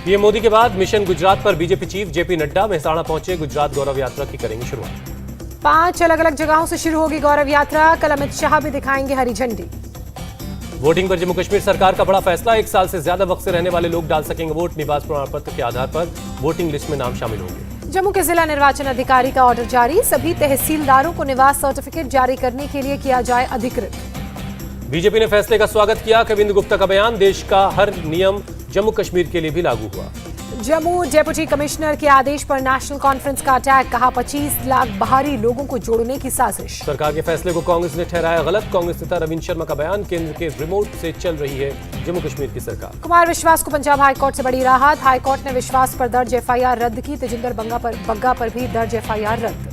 PM Modi के बाद mission Gujarat पर BJP chief JP Nadda Mehsana पहुंचे। गुजरात गौरव यात्रा की करेंगे शुरुआत। 5 अलग अलग जगहों से शुरू होगी गौरव यात्रा। कल अमित शाह भी दिखाएंगे हरी झंडी। वोटिंग पर जम्मू कश्मीर सरकार का बड़ा फैसला। 1 साल से ज्यादा वक्त से रहने वाले लोग डाल सकेंगे वोट। निवास प्रमाण पत्र के आधार पर वोटिंग लिस्ट में नाम शामिल होंगे। जम्मू के जिला निर्वाचन अधिकारी का ऑर्डर जारी। सभी तहसीलदारों को निवास सर्टिफिकेट जारी करने के लिए किया जाए अधिकृत। बीजेपी ने फैसले का स्वागत किया। कविंद्र गुप्ता का बयान, देश का हर नियम जम्मू कश्मीर के लिए भी लागू हुआ। जम्मू डेप्यूटी कमिश्नर के आदेश पर नेशनल कॉन्फ्रेंस का अटैक। कहा 25 लाख बाहरी लोगों को जोड़ने की साजिश। सरकार के फैसले को कांग्रेस ने ठहराया गलत। कांग्रेस नेता रविंद्र शर्मा का बयान, केंद्र के रिमोट से चल रही है जम्मू कश्मीर की सरकार। कुमार विश्वास को पंजाब हाईकोर्ट से बड़ी राहत। हाईकोर्ट ने विश्वास पर दर्ज एफआईआर रद्द की। तेजिंदर बग्गा पर भी दर्ज एफआईआर रद्द।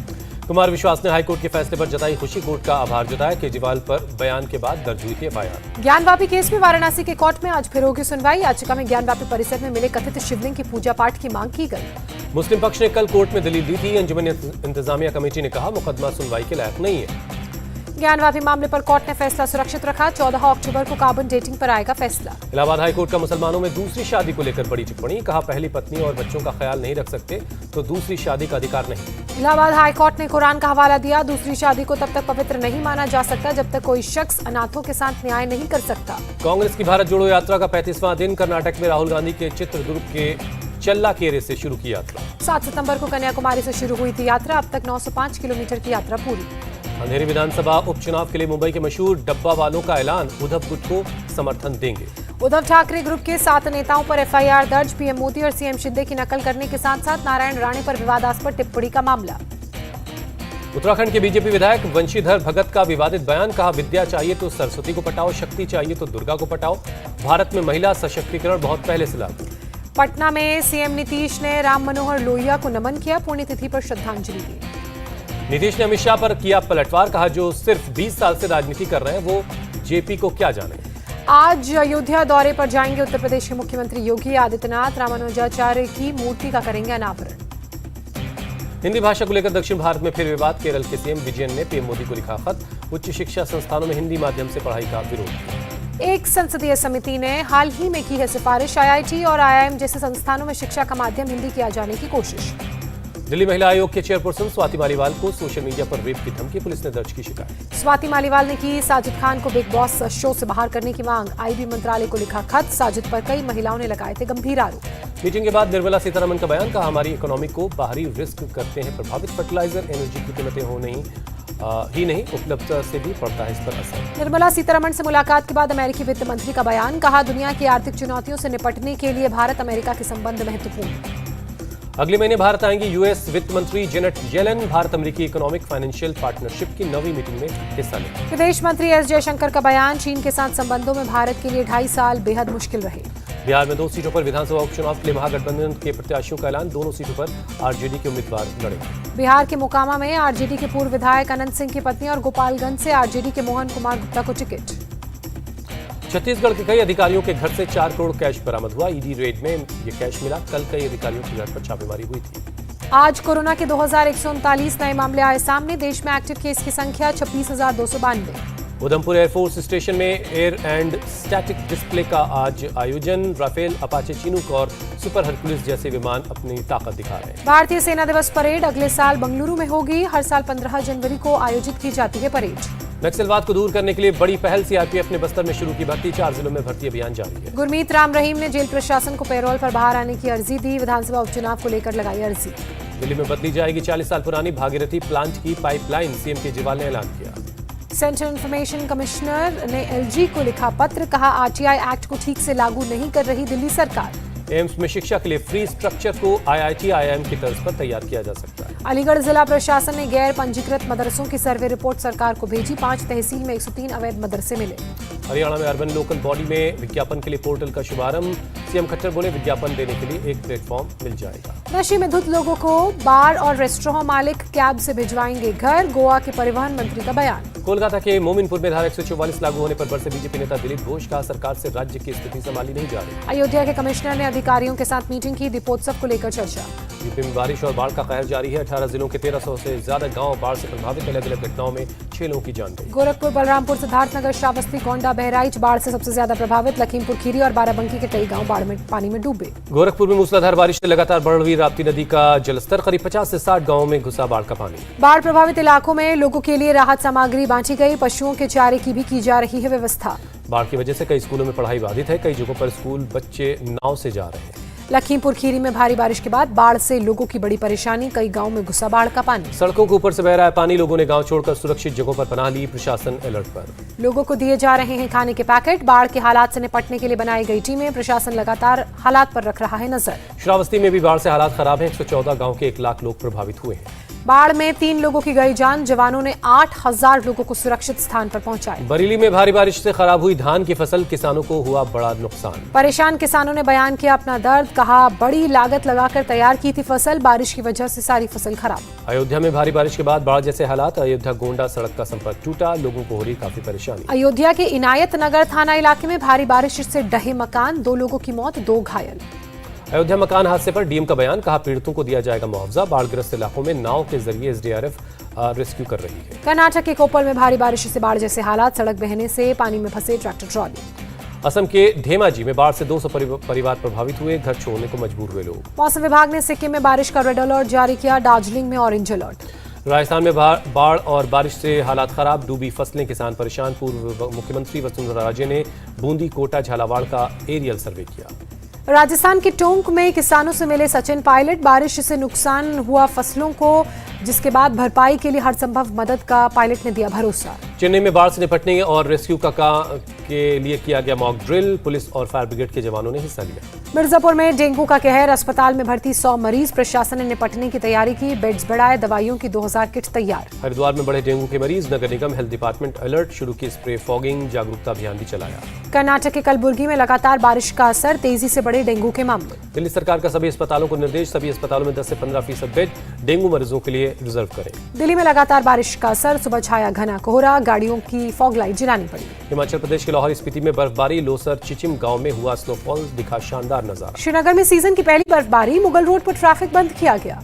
कुमार विश्वास ने हाईकोर्ट के फैसले पर जताई खुशी। कोर्ट का आभार जताया। केजरीवाल पर बयान के बाद दर्ज हुई थी एफआईआर। ज्ञानवापी केस में वाराणसी के कोर्ट में आज फिर होगी सुनवाई। याचिका में ज्ञानवापी परिसर में मिले कथित शिवलिंग की पूजा पाठ की मांग की गई। मुस्लिम पक्ष ने कल कोर्ट में दलील दी थी। अंजुमन इंतजामिया कमेटी ने कहा मुकदमा सुनवाई के लायक नहीं है। ज्ञानवापी मामले पर कोर्ट ने फैसला सुरक्षित रखा। 14 अक्टूबर को कार्बन डेटिंग पर आएगा फैसला। इलाहाबाद हाईकोर्ट का मुसलमानों में दूसरी शादी को लेकर बड़ी टिप्पणी। कहा पहली पत्नी और बच्चों का ख्याल नहीं रख सकते तो दूसरी शादी का अधिकार नहीं। इलाहाबाद हाईकोर्ट ने कुरान का हवाला दिया। दूसरी शादी को तब तक पवित्र नहीं माना जा सकता जब तक कोई शख्स अनाथों के साथ न्याय नहीं कर सकता। कांग्रेस की भारत जोड़ो यात्रा का 35वां दिन। कर्नाटक में राहुल गांधी के चित्रदुर्ग के चल्लाकेरे से शुरू की यात्रा। 7 सितंबर को कन्याकुमारी से शुरू हुई थी यात्रा। अब तक 905 किलोमीटर की यात्रा पूरी। अंधेरी विधानसभा उपचुनाव के लिए मुंबई के मशहूर डब्बा वालों का ऐलान। उद्धव गुट को समर्थन देंगे। उद्धव ठाकरे ग्रुप के 7 नेताओं पर एफआईआर दर्ज। पीएम मोदी और सीएम शिंदे की नकल करने के साथ साथ नारायण राणे पर विवादास्पद टिप्पणी का मामला। उत्तराखंड के बीजेपी विधायक वंशीधर भगत का विवादित बयान। कहा विद्या चाहिए तो सरस्वती को पटाओ, शक्ति चाहिए तो दुर्गा को पटाओ। भारत में महिला सशक्तिकरण बहुत पहले से लागू। पटना में सीएम नीतीश ने राम मनोहर लोहिया को नमन किया। पुण्यतिथि पर श्रद्धांजलि दी। नीतीश ने अमित शाह पर किया पलटवार। कहा जो सिर्फ 20 साल से राजनीति कर रहे हैं वो जेपी को क्या जाने। आज अयोध्या दौरे पर जाएंगे उत्तर प्रदेश के मुख्यमंत्री योगी आदित्यनाथ। रामानुजाचार्य की मूर्ति का करेंगे अनावरण। हिंदी भाषा को लेकर दक्षिण भारत में फिर विवाद। केरल के सीएम विजयन ने पीएम मोदी को लिखा खत। उच्च शिक्षा संस्थानों में हिंदी माध्यम से पढ़ाई का विरोध। एक संसदीय समिति ने हाल ही में की है सिफारिश। आईआईटी और आईआईएम जैसे संस्थानों में शिक्षा का माध्यम हिंदी किया जाने की कोशिश। दिल्ली महिला आयोग के चेयरपर्सन स्वाति मालीवाल को सोशल मीडिया पर रेप की धमकी। पुलिस ने दर्ज की शिकायत। स्वाति मालीवाल ने की साजिद खान को बिग बॉस शो से बाहर करने की मांग। आईबी मंत्रालय को लिखा खत। साजिद पर कई महिलाओं ने लगाए थे गंभीर आरोप। मीटिंग के बाद निर्मला सीतारमण का बयान। कहा हमारी इकोनॉमी को बाहरी रिस्क करते हैं प्रभावित। फर्टिलाइजर एनर्जी की कीमतें ही नहीं उपलब्धता से भी पड़ता है इस पर असर। निर्मला सीतारमण से मुलाकात के बाद अमेरिकी वित्त मंत्री का बयान। कहा दुनिया की आर्थिक चुनौतियों से निपटने के लिए भारत अमेरिका के संबंध महत्वपूर्ण। अगले महीने भारत आएंगी यूएस वित्त मंत्री जेनेट येलेन। भारत अमेरिकी इकोनॉमिक फाइनेंशियल पार्टनरशिप की 9वीं मीटिंग में हिस्सा लेंगे। विदेश मंत्री एस जयशंकर का बयान। चीन के साथ संबंधों में भारत के लिए 2.5 साल बेहद मुश्किल रहे। बिहार में 2 सीटों पर विधानसभा उपचुनाव के लिए महागठबंधन के प्रत्याशियों का ऐलान। दोनों सीटों पर आरजेडी के उम्मीदवार लड़ेंगे। बिहार के मोकामा में आरजेडी के पूर्व विधायक अनंत सिंह की पत्नी और गोपालगंज से आरजेडी के मोहन कुमार गुप्ता को टिकट। छत्तीसगढ़ के कई अधिकारियों के घर से 4 करोड़ कैश बरामद हुआ। ईडी रेड में ये कैश मिला। कल कई अधिकारियों के घर पर छापेमारी हुई थी। आज कोरोना के 2139 नए मामले आए सामने। देश में एक्टिव केस की संख्या 26,292। उधमपुर एयरफोर्स स्टेशन में एयर एंड स्टैटिक डिस्प्ले का आज आयोजन। राफेल, अपाचे चिनूक और सुपर हरकुलिस जैसे विमान अपनी ताकत दिखा रहे हैं। भारतीय सेना दिवस परेड अगले साल बंगलुरु में होगी। हर साल 15 जनवरी को आयोजित की जाती है परेड। नक्सलवाद को दूर करने के लिए बड़ी पहल। सीआरपीएफ ने बस्तर में शुरू की भर्ती। 4 जिलों में भर्ती अभियान जारी है। गुरमीत राम रहीम ने जेल प्रशासन को पैरोल पर बाहर आने की अर्जी दी। विधानसभा उपचुनाव को लेकर लगाई अर्जी। दिल्ली में बदली जाएगी 40 साल पुरानी भागीरथी प्लांट की पाइपलाइन। सीएम केजरीवाल ने ऐलान किया। सेंट्रल इंफॉर्मेशन कमिश्नर ने एलजी को लिखा पत्र। कहा आरटीआई एक्ट को ठीक से लागू नहीं कर रही दिल्ली सरकार। एम्स में शिक्षा के लिए फ्री स्ट्रक्चर को आईआईटी आईआईएम की तर्ज पर तैयार किया जा सकता है। अलीगढ़ जिला प्रशासन ने गैर पंजीकृत मदरसों की सर्वे रिपोर्ट सरकार को भेजी। 5 तहसील में 103 अवैध मदरसे मिले। हरियाणा में अर्बन लोकल बॉडी में विज्ञापन के लिए पोर्टल का शुभारंभ। सीएम खट्टर बोले विज्ञापन देने के लिए एक प्लेटफॉर्म मिल जाएगा। नशे में धुत लोगों को बार और रेस्टोरेंट मालिक कैब से भिजवाएंगे घर। गोवा के परिवहन मंत्री का बयान। कोलकाता के मोमिनपुर में धारा 144 लागू होने पर बरसे बीजेपी नेता दिलीप घोष का सरकार से राज्य की स्थिति संभाली नहीं जा रही। अयोध्या के कमिश्नर ने अधिकारियों के साथ मीटिंग की, दीपोत्सव को लेकर चर्चा। यूपी में बारिश और बाढ़ का कहर जारी है। 18 जिलों के 1300 से ज्यादा गांव बाढ़ से प्रभावित। अलग अलग घटनाओं में 6 लोगों की जान गई। गोरखपुर, बलरामपुर, सिद्धार्थनगर, श्रावस्ती, गोंडा, बहराइच बाढ़ से सबसे ज्यादा प्रभावित। लखीमपुर खीरी और बाराबंकी के कई गांव बाढ़ में पानी में डूबे। गोरखपुर में मूसलाधार बारिश से लगातार बढ़ रही राप्ती नदी का जलस्तर। करीब 50 से 60 गांवों में घुसा बाढ़ का पानी। बाढ़ प्रभावित इलाकों में लोगों के लिए राहत सामग्री बांटी गई। पशुओं के चारे की भी की जा रही है व्यवस्था। बाढ़ की वजह से कई स्कूलों में पढ़ाई बाधित है। कई जगहों पर स्कूल बच्चे नाव से जा रहे हैं। लखीमपुर खीरी में भारी बारिश के बाद बाढ़ से लोगों की बड़ी परेशानी। कई गांव में घुसा बाढ़ का पानी। सड़कों के ऊपर से बह रहा है पानी। लोगों ने गांव छोड़कर सुरक्षित जगहों पर पनाह ली। प्रशासन अलर्ट पर। लोगों को दिए जा रहे हैं खाने के पैकेट। बाढ़ के हालात से निपटने के लिए बनाई गई टीमें। प्रशासन लगातार हालात पर रख रहा है नजर। श्रावस्ती में भी बाढ़ से हालात खराब हैं। 114 गांव के 1 लाख लोग प्रभावित हुए हैं। बाढ़ में 3 लोगों की गई जान। जवानों ने 8000 लोगों को सुरक्षित स्थान पर पहुंचाया। बरेली में भारी बारिश से खराब हुई धान की फसल। किसानों को हुआ बड़ा नुकसान। परेशान किसानों ने बयान किया अपना दर्द। कहा बड़ी लागत लगाकर तैयार की थी फसल, बारिश की वजह से सारी फसल खराब। अयोध्या में भारी बारिश के बाद बाढ़ जैसे हालात। अयोध्या गोंडा सड़क का संपर्क टूटा। लोगों को हो रही काफी परेशानी। अयोध्या के इनायत नगर थाना इलाके में भारी बारिश से ढहे मकान। 2 लोगों की मौत, 2 घायल। अयोध्या मकान हादसे पर डीएम का बयान। कहा पीड़ितों को दिया जाएगा मुआवजा। बाढ़ग्रस्त इलाकों में नाव के जरिए एसडीआरएफ रेस्क्यू कर रही है। कर्नाटक के कोप्पल में भारी बारिश से बाढ़ जैसे हालात। सड़क बहने से पानी में फंसे ट्रैक्टर ट्रॉली। असम के धेमाजी में बाढ़ से 200 परिवार प्रभावित हुए। घर छोड़ने को मजबूर हुए लोग। मौसम विभाग ने सिक्किम में बारिश का रेड अलर्ट जारी किया। दार्जिलिंग में ऑरेंज अलर्ट। राजस्थान में बाढ़ और बारिश से हालात खराब। डूबी फसलें, किसान परेशान। पूर्व मुख्यमंत्री वसुंधरा राजे ने बूंदी, कोटा, झालावाड़ का एरियल सर्वे किया। राजस्थान के टोंक में किसानों से मिले सचिन पायलट। बारिश से नुकसान हुआ फसलों को, जिसके बाद भरपाई के लिए हर संभव मदद का पायलट ने दिया भरोसा। चेन्नई में बाढ़ से निपटने और रेस्क्यू के लिए किया गया मॉक ड्रिल। पुलिस और फायर ब्रिगेड के जवानों ने हिस्सा लिया। मिर्जापुर में डेंगू का कहर। अस्पताल में भर्ती 100 मरीज। प्रशासन ने निपटने की तैयारी की। बेड्स बढ़ाए। दवाइयों की 2000 किट तैयार। हरिद्वार में बढ़े डेंगू के मरीज। नगर निगम, हेल्थ डिपार्टमेंट अलर्ट। शुरू की स्प्रे फॉगिंग जागरूकता अभियान भी चलाया। कर्नाटक के कलबुर्गी में लगातार बारिश का असर। तेजी से बढ़े डेंगू के मामले। दिल्ली सरकार का सभी अस्पतालों को निर्देश। सभी अस्पतालों में 10 से 15% बेड डेंगू मरीजों के लिए रिजर्व करें। दिल्ली में लगातार बारिश का असर। सुबह छाया घना कोहरा। गाड़ियों की फॉग लाइट जलानी पड़ी। हिमाचल प्रदेश के लाहौल स्पीति में बर्फबारी। लोसर चिचिम गांव में हुआ स्नोफॉल। दिखा शानदार नजारा। श्रीनगर में सीजन की पहली बर्फबारी। मुगल रोड पर ट्रैफिक बंद किया गया।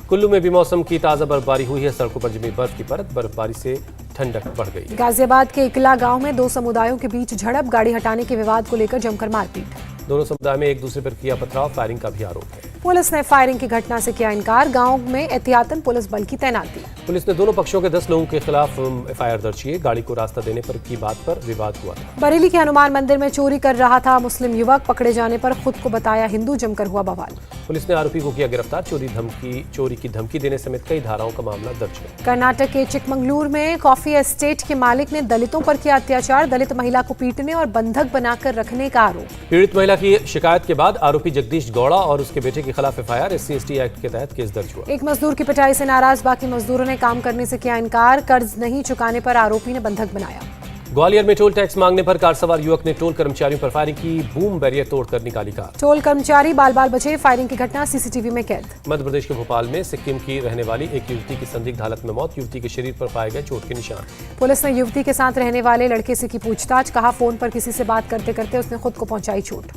कुल्लू में भी मौसम की ताजा बर्फबारी हुई है। सड़कों पर जमी बर्फ की परत। बर्फबारी से ठंडक बढ़ गई। गाजियाबाद के इकला गांव में 2 समुदायों के बीच झड़प। गाड़ी हटाने के विवाद को लेकर जमकर मारपीट। दोनों समुदाय में एक दूसरे पर किया पथराव। फायरिंग का भी आरोप है। पुलिस ने फायरिंग की घटना से किया इनकार। गांव में एहतियातन पुलिस बल की तैनाती। पुलिस ने दोनों पक्षों के 10 लोगों के खिलाफ एफआईआर दर्ज किए। गाड़ी को रास्ता देने पर की बात पर विवाद हुआ था। बरेली के हनुमान मंदिर में चोरी कर रहा था मुस्लिम युवक। पकड़े जाने पर खुद को बताया हिंदू। जमकर हुआ बवाल। पुलिस ने आरोपी को किया गिरफ्तार। चोरी की धमकी देने समेत कई धाराओं का मामला दर्ज है। कर्नाटक के चिकमंगलूर में कॉफी एस्टेट के मालिक ने दलितों पर किया अत्याचार। दलित महिला को पीटने और बंधक बनाकर रखने का आरोप। पीड़ित महिला की शिकायत के बाद आरोपी जगदीश गौड़ा और उसके बेटे के खिलाफ एफआईआर। SC/ST एक्ट के तहत केस दर्ज हुआ। एक मजदूर की पिटाई से नाराज बाकी मजदूरों ने काम करने से किया इनकार। कर्ज नहीं चुकाने पर आरोपी ने बंधक बनाया। ग्वालियर में टोल टैक्स मांगने पर कार सवार युवक ने टोल कर्मचारियों पर फायरिंग की। बूम बैरियर तोड़कर निकाली कार। टोल कर्मचारी बाल बाल बचे। फायरिंग की घटना सीसीटीवी में कैद। मध्य प्रदेश के भोपाल में सिक्किम की रहने वाली एक युवती की संदिग्ध हालत में मौत। युवती के शरीर पर पाए गए चोट के निशान। पुलिस ने युवती के साथ रहने वाले लड़के से की पूछताछ। कहा फोन पर किसी से बात करते करते उसने खुद को पहुंचाई चोट।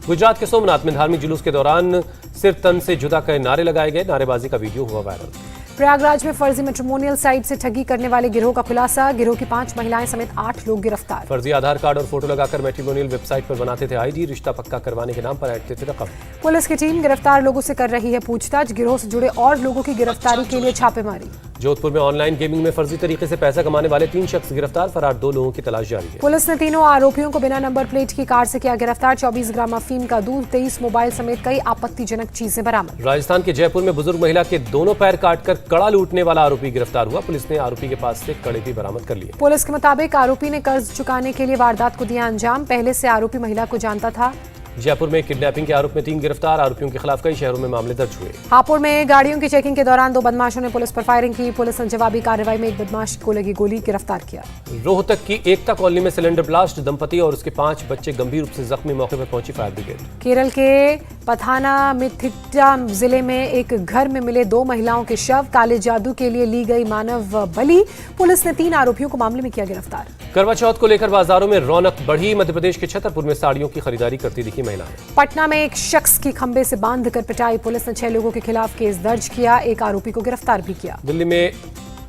गुजरात के सोमनाथ में धार्मिक जुलूस के दौरान सिर तन से जुदा कर नारे लगाए गए। नारेबाजी का वीडियो हुआ वायरल। प्रयागराज में फर्जी मैट्रिमोनियल साइट से ठगी करने वाले गिरोह का खुलासा। गिरोह की 5 महिलाएं समेत 8 लोग गिरफ्तार। फर्जी आधार कार्ड और फोटो लगाकर मैट्रिमोनियल वेबसाइट पर बनाते थे आईडी। रिश्ता पक्का करवाने के नाम पर ऐंठते थे रकम। पुलिस की टीम गिरफ्तार लोगों से कर रही है पूछताछ। गिरोह से जुड़े और लोगों की गिरफ्तारी के लिए छापेमारी। जोधपुर में ऑनलाइन गेमिंग में फर्जी तरीके से पैसा कमाने वाले 3 शख्स गिरफ्तार। फरार 2 लोगों की तलाश जारी है। पुलिस ने तीनों आरोपियों को बिना नंबर प्लेट की कार से किया गिरफ्तार। 24 ग्राम अफीम का दूध, 23 मोबाइल समेत कई आपत्तिजनक चीजें बरामद। राजस्थान के जयपुर में बुजुर्ग महिला के दोनों पैर काटकर कड़ा लूटने वाला आरोपी गिरफ्तार हुआ। पुलिस ने आरोपी के पास से कड़े भी बरामद कर लिए। पुलिस के मुताबिक आरोपी ने कर्ज चुकाने के लिए वारदात को दिया अंजाम। पहले से आरोपी महिला को जानता था। जयपुर में किडनैपिंग के आरोप में 3 गिरफ्तार, आरोपियों के खिलाफ कई शहरों में मामले दर्ज हुए। हापुड़ में गाड़ियों की चेकिंग के दौरान 2 बदमाशों ने पुलिस पर फायरिंग की। पुलिस ने जवाबी कार्रवाई में एक बदमाश को लगी गोली गिरफ्तार किया। रोहतक की एकता कॉलोनी में सिलेंडर ब्लास्ट, दंपति और उसके 5 बच्चे गंभीर रूप से जख्मी, मौके पर पहुंची फायर ब्रिगेड। केरल के पथानामिथिट्टा जिले में एक घर में मिले 2 महिलाओं के शव, काले जादू के लिए ली गई मानव बलि। पुलिस ने 3 आरोपियों को मामले में किया गिरफ्तार। करवा चौथ को लेकर बाजारों में रौनक बढ़ी, मध्य प्रदेश के छतरपुर में साड़ियों की खरीदारी करती दिखी महिलाएं। पटना में एक शख्स की खंबे से बांधकर पिटाई, पुलिस ने 6 लोगों के खिलाफ केस दर्ज किया, एक आरोपी को गिरफ्तार भी किया। दिल्ली में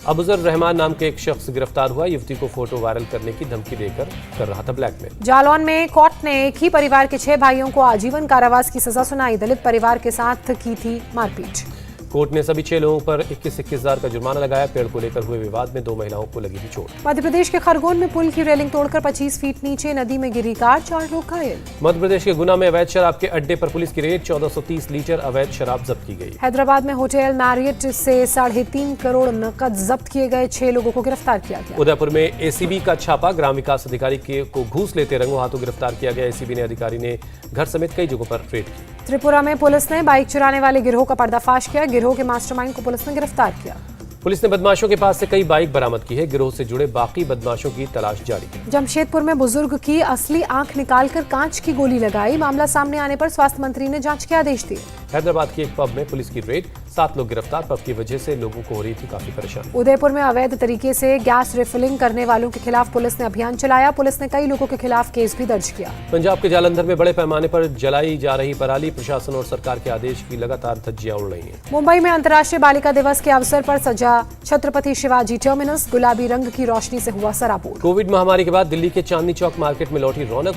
अबुजर रहमान नाम के एक शख्स गिरफ्तार हुआ, युवती को फोटो वायरल करने की धमकी देकर कर रहा था ब्लैकमेल। जालौन में कोर्ट ने एक ही परिवार के 6 भाइयों को आजीवन कारावास की सजा सुनाई, दलित परिवार के साथ की थी मारपीट। कोर्ट ने सभी 6 लोगों पर 21-21 हजार का जुर्माना लगाया। पेड़ को लेकर हुए विवाद में 2 महिलाओं को लगी थी चोट। मध्य प्रदेश के खरगोन में पुल की रेलिंग तोड़कर 25 फीट नीचे नदी में गिरी कार, 4 लोग घायल। मध्य प्रदेश के गुना में अवैध शराब के अड्डे पर पुलिस की रेड, 1430 लीटर अवैध शराब जब्त की गई। हैदराबाद में होटल मैरियट से 3.5 करोड़ नकद जब्त किए गए, 6 लोगों को गिरफ्तार किया गया। उदयपुर में एसीबी का छापा, ग्राम विकास अधिकारी को घूस लेते रंगों हाथों गिरफ्तार किया गया। एसीबी ने अधिकारी ने घर समेत कई जगहों पर रेड की। त्रिपुरा में पुलिस ने बाइक चुराने वाले गिरोह का पर्दाफाश किया, गिरोह के मास्टरमाइंड को पुलिस ने गिरफ्तार किया। पुलिस ने बदमाशों के पास से कई बाइक बरामद की है, गिरोह से जुड़े बाकी बदमाशों की तलाश जारी है। जमशेदपुर में बुजुर्ग की असली आंख निकालकर कांच की गोली लगाई, मामला सामने आने पर स्वास्थ्य मंत्री ने जांच के आदेश दिए। हैदराबाद की एक पब में पुलिस की रेड, 7 लोग गिरफ्तार, पब की वजह से लोगों को हो रही थी काफी परेशानी। उदयपुर में अवैध तरीके से गैस रिफिलिंग करने वालों के खिलाफ पुलिस ने अभियान चलाया, पुलिस ने कई लोगों के खिलाफ केस भी दर्ज किया। पंजाब के जालंधर में बड़े पैमाने पर जलाई जा रही पराली, प्रशासन और सरकार के आदेश की लगातार धज्जियां उड़ रही हैं। मुंबई में अंतर्राष्ट्रीय बालिका दिवस के अवसर पर सजा छत्रपति शिवाजी टर्मिनस, गुलाबी रंग की रोशनी से हुआ सराबोर। कोविड महामारी के बाद दिल्ली के चांदनी चौक मार्केट में लौटी रौनक,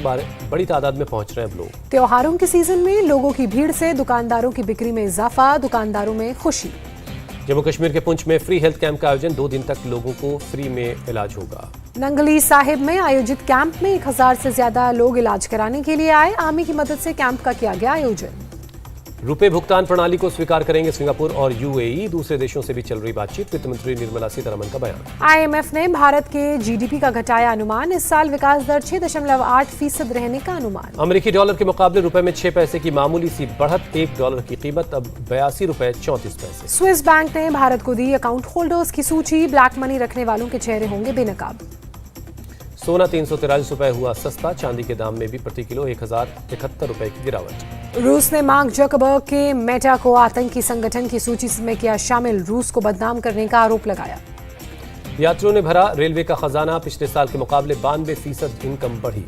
बड़ी तादाद में पहुंच रहे हैं लोग। त्योहारों के सीजन में लोगों की भीड़ से दुकानदारों की बिक्री में इजाफा, दुकानदारों में खुशी। जम्मू कश्मीर के पुंछ में फ्री हेल्थ कैंप का आयोजन, 2 दिन तक लोगों को फ्री में इलाज होगा। नंगली साहिब में आयोजित कैंप में 1000 से ज्यादा लोग इलाज कराने के लिए आए, आर्मी की मदद से कैंप का किया गया आयोजन। रुपए भुगतान प्रणाली को स्वीकार करेंगे सिंगापुर और यूएई, दूसरे देशों से भी चल रही बातचीत, वित्त मंत्री निर्मला सीतारमण का बयान। आईएमएफ ने भारत के जीडीपी का घटाया अनुमान, इस साल विकास दर 6.8% रहने का अनुमान। अमेरिकी डॉलर के मुकाबले रुपए में 6 पैसे की मामूली सी बढ़त, $1 की कीमत अब ₹82.34। स्विस बैंक ने भारत को दी अकाउंट होल्डर्स की सूची, ब्लैक मनी रखने वालों के चेहरे होंगे बेनकाब। सोना 343 रुपए हुआ सस्ता, चांदी के दाम में भी प्रति किलो 1071 रुपए की गिरावट। रूस ने मार्क जकरबर्ग के मेटा को आतंकी संगठन की सूची में किया शामिल, रूस को बदनाम करने का आरोप लगाया। यात्रियों ने भरा रेलवे का खजाना, पिछले साल के मुकाबले 92% इनकम बढ़ी।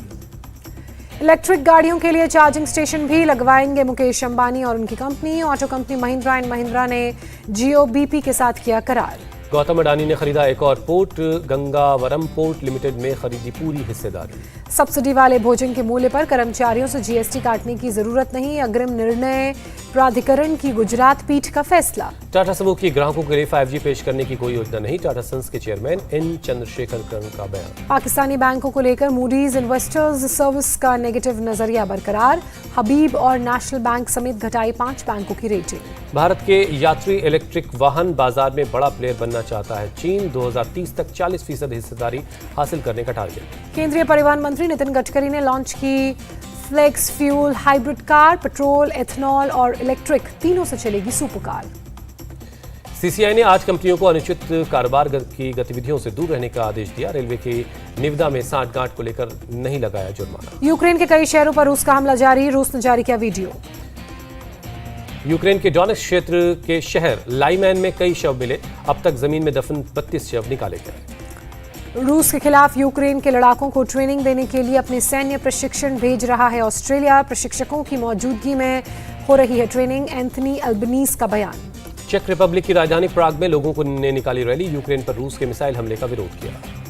इलेक्ट्रिक गाड़ियों के लिए चार्जिंग स्टेशन भी लगवाएंगे मुकेश अंबानी और उनकी company. Auto company Mahindra and Mahindra ने जियो बीपी के साथ किया करार। गौतम अडानी ने खरीदा एक और पोर्ट, गंगावरम पोर्ट लिमिटेड में खरीदी पूरी हिस्सेदारी। सब्सिडी वाले भोजन के मूल्य पर कर्मचारियों से जीएसटी काटने की जरूरत नहीं, अग्रिम निर्णय प्राधिकरण की गुजरात पीठ का फैसला। टाटा समूह की ग्राहकों के लिए 5G पेश करने की कोई योजना नहीं, टाटा सन्स के चेयरमैन एन चंद्रशेखर का बयान। पाकिस्तानी बैंकों को लेकर मूडीज इन्वेस्टर्स सर्विस का नेगेटिव नजरिया बरकरार, हबीब और नेशनल बैंक समेत घटाई 5 बैंकों की रेटिंग। भारत के यात्री इलेक्ट्रिक वाहन बाजार में बड़ा प्लेयर बनना चाहता है चीन, 2030 तक 40% हिस्सेदारी हासिल करने का टारगेट। केंद्रीय परिवहन मंत्री नितिन गडकरी ने लॉन्च की flex fuel hybrid car, petrol, ethanol और इलेक्ट्रिक तीनों से चलेगी सुपर कार। सीसीआई ने आज कंपनियों को अनुचित कारोबार की गतिविधियों से दूर रहने का आदेश दिया। रेलवे के निविदा में सांठगांठ को लेकर नहीं लगाया जुर्माना। यूक्रेन के कई शहरों पर रूस का हमला जारी, रूस ने जारी किया वीडियो। यूक्रेन के डोनेट्स्क क्षेत्र के शहर लाइमैन में कई शव मिले, अब तक जमीन में दफन 32 शव निकाले गए। रूस के खिलाफ यूक्रेन के लड़ाकों को ट्रेनिंग देने के लिए अपने सैन्य प्रशिक्षण भेज रहा है ऑस्ट्रेलिया, प्रशिक्षकों की मौजूदगी में हो रही है ट्रेनिंग, एंथनी अल्बनीज का बयान। चेक रिपब्लिक की राजधानी प्राग में लोगों ने निकाली रैली, यूक्रेन पर रूस के मिसाइल हमले का विरोध किया।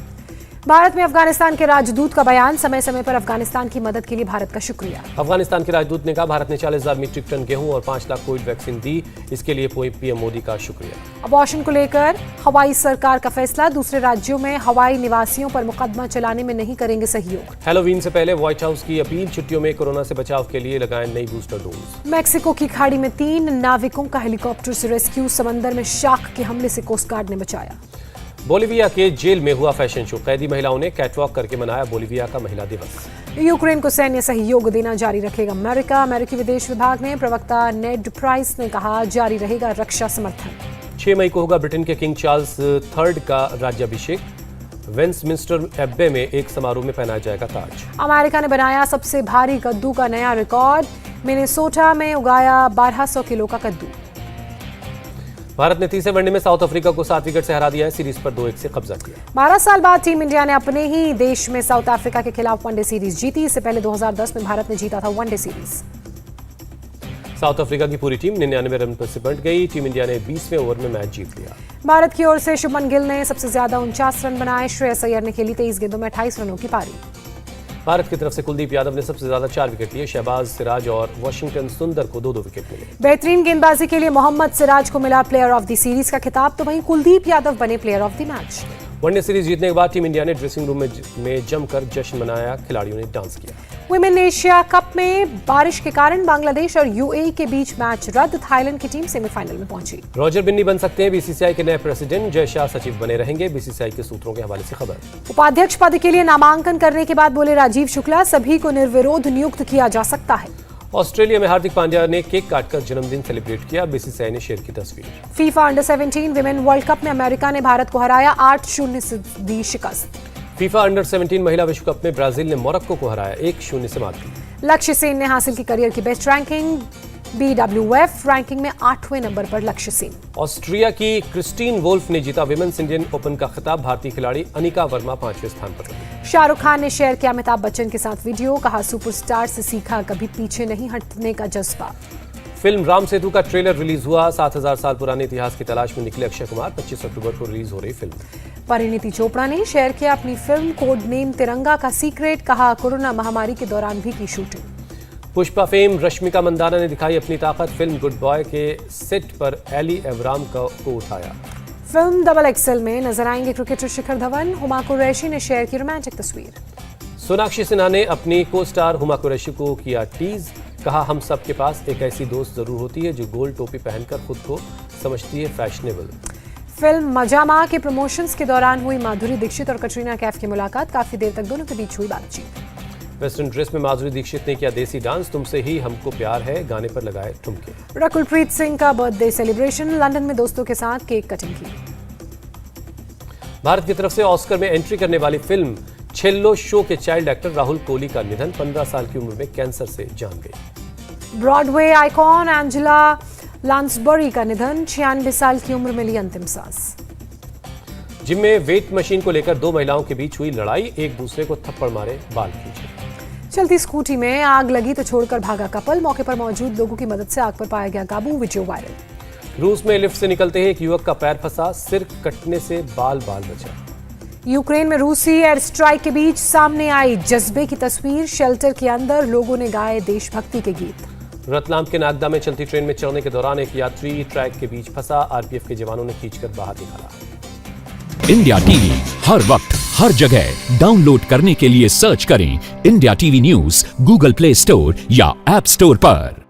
भारत में अफगानिस्तान के राजदूत का बयान, समय समय पर अफगानिस्तान की मदद के लिए भारत का शुक्रिया। अफगानिस्तान के राजदूत ने कहा भारत ने 40,000 मीट्रिक टन गेहूं और 5 लाख कोविड वैक्सीन दी, इसके लिए पीएम मोदी का शुक्रिया। अबॉर्शन को लेकर हवाई सरकार का फैसला, दूसरे राज्यों में हवाई निवासियों पर मुकदमा चलाने में नहीं करेंगे सहयोग। हैलोवीन से पहले व्हाइट हाउस की अपील, छुट्टियों में कोरोना से बचाव के लिए लगाएं नई बूस्टर डोज। मैक्सिको की खाड़ी में 3 नाविकों का हेलीकॉप्टर से रेस्क्यू, समंदर में शार्क के हमले से कोस्ट गार्ड ने बचाया। बोलिविया के जेल में हुआ फैशन शो, कैदी महिलाओं ने कैटवॉक करके मनाया बोलिविया का महिला दिवस। यूक्रेन को सैन्य सहयोग देना जारी रखेगा अमेरिका। अमेरिकी विदेश विभाग में प्रवक्ता नेड प्राइस ने कहा, जारी रहेगा रक्षा समर्थन। 6 मई को होगा ब्रिटेन के किंग चार्ल्स III का राज्याभिषेक। वेस्टमिंस्टर एब्बे में एक समारोह में पहनाया जाएगा ताज। अमेरिका ने बनाया सबसे भारी कद्दू का नया रिकॉर्ड। मिनेसोटा में उगाया 1200 किलो का कद्दू। भारत ने तीसरे वनडे में साउथ अफ्रीका को 7 विकेट से हरा दिया है। सीरीज पर 2-1 से कब्जा किया। 12 साल बाद टीम इंडिया ने अपने ही देश में साउथ अफ्रीका के खिलाफ वनडे सीरीज जीती। इससे पहले 2010 में भारत ने जीता था वनडे सीरीज। साउथ अफ्रीका की पूरी टीम 99 रन पर सिमट गई। टीम इंडिया ने 20वें ओवर में मैच जीत लिया। भारत की ओर से शुभमन गिल ने सबसे ज्यादा 49 रन बनाए। श्रेयस अय्यर ने खेली 23 गेंदों में 28 रनों की पारी। भारत की तरफ से कुलदीप यादव ने सबसे ज्यादा 4 विकेट लिए। शहबाज, सिराज और वाशिंगटन सुंदर को 2-2 विकेट मिले। बेहतरीन गेंदबाजी के लिए मोहम्मद सिराज को मिला प्लेयर ऑफ द सीरीज का खिताब, तो वहीं कुलदीप यादव बने player of the match. One day series जीतने के बाद टीम इंडिया ने ड्रेसिंग रूम में जमकर जश्न मनाया। खिलाड़ियों ने डांस किया। वुमेन एशिया कप में बारिश के कारण बांग्लादेश और यूएई के बीच मैच रद्द। थाईलैंड की टीम सेमीफाइनल में पहुंची। रॉजर बिन्नी बन सकते हैं बीसीसीआई के नए प्रेसिडेंट। जय शाह सचिव बने रहेंगे। बीसीसीआई के सूत्रों के हवाले से खबर। उपाध्यक्ष पद के लिए नामांकन करने के बाद बोले राजीव शुक्ला, सभी को निर्विरोध नियुक्त किया जा सकता है। ऑस्ट्रेलिया में हार्दिक पांड्या ने केक काटकर जन्मदिन सेलिब्रेट किया। बीसीसीआई ने शेयर की तस्वीर। FIFA under 17 women world cup में अमेरिका ने भारत को हराया। 8-0 से दी शिकस्त। फीफा अंडर 17 महिला विश्व कप में ब्राजील ने मोरक्को को हराया। 1-0 से मात दी। लक्ष्य सेन ने हासिल की करियर की बेस्ट रैंकिंग। BWF रैंकिंग में 8वें नंबर पर लक्ष्य सेन। ऑस्ट्रिया की क्रिस्टीन वोल्फ ने जीता विमेन्स इंडियन ओपन का खिताब। भारतीय खिलाड़ी अनिका वर्मा 5वें स्थान पर रही। शाहरुख खान ने शेयर किया अमिताभ बच्चन के साथ वीडियो। कहा, सुपरस्टार से सीखा कभी पीछे नहीं हटने का जज्बा। फिल्म राम सेतु का ट्रेलर रिलीज हुआ। 7000 साल पुराने इतिहास की तलाश में निकले अक्षय कुमार। 25 अक्टूबर को रिलीज हो रही फिल्म। परिणीति चोपड़ा ने शेयर किया अपनी फिल्म कोड नेम तिरंगा का सीक्रेट। कहा, कोरोना महामारी के दौरान भी की शूटिंग। पुष्पा फेम रश्मिका मंदाना ने दिखाई अपनी ताकत। फिल्म गुड बॉय के सेट पर एली एवराम को उठाया। फिल्म डबल एक्सेल में नजर आएंगे क्रिकेटर शिखर धवन। हुमा कुरैशी ने शेयर की रोमांटिक तस्वीर। सोनाक्षी सिन्हा ने अपनी को स्टार हुमा कुरैशी को किया टीज। कहा, हम सब के पास एक ऐसी दोस्त जरूर होती है जो गोल टोपी पहनकर खुद को समझती है फैशनेबल। फिल्म मजामा के प्रमोशंस के दौरान हुई माधुरी दीक्षित और कटरीना कैफ की मुलाकात। काफी देर तक दोनों के बीच हुई बातचीत। वेस्टर्न ड्रेस में माधुरी दीक्षित ने किया देसी डांस। तुमसे ही हमको प्यार है गाने पर लगाए ठुमके। रकुलप्रीत सिंह का बर्थडे सेलिब्रेशन। लंदन में दोस्तों के साथ केक कटिंग की। भारत की तरफ से ऑस्कर में एंट्री करने वाली फिल्म छेल्लो शो के चाइल्ड एक्टर राहुल कोहली का निधन। 15 साल की उम्र में कैंसर से जान गई। ब्रॉडवे आइकॉन एंजेला लांसबरी का निधन। 96 साल की उम्र में ली अंतिम सांस। जिम में वेट मशीन को लेकर 2 महिलाओं के बीच हुई लड़ाई। एक दूसरे को थप्पड़ मारे, बाल खींचे। चलती स्कूटी में आग लगी तो छोड़कर भागा कपल। मौके पर मौजूद लोगों की मदद से आग पर पाया गया काबू। Video viral. रूस में लिफ्ट से निकलते ही एक युवक का पैर फंसा। सिर कटने से बाल बचा। यूक्रेन में रूसी एयर स्ट्राइक के बीच सामने आई जज्बे की तस्वीर। शेल्टर के अंदर लोगों ने गाए देशभक्ति के गीत। रतलाम के नागदा में चलती ट्रेन में चढ़ने के दौरान एक यात्री ट्रैक के बीच फंसा। आरपीएफ के जवानों ने खींचकर बाहर निकाला। इंडिया टीवी हर वक्त हर जगह डाउनलोड करने के लिए सर्च करें India TV news Google play store या ऐप स्टोर पर।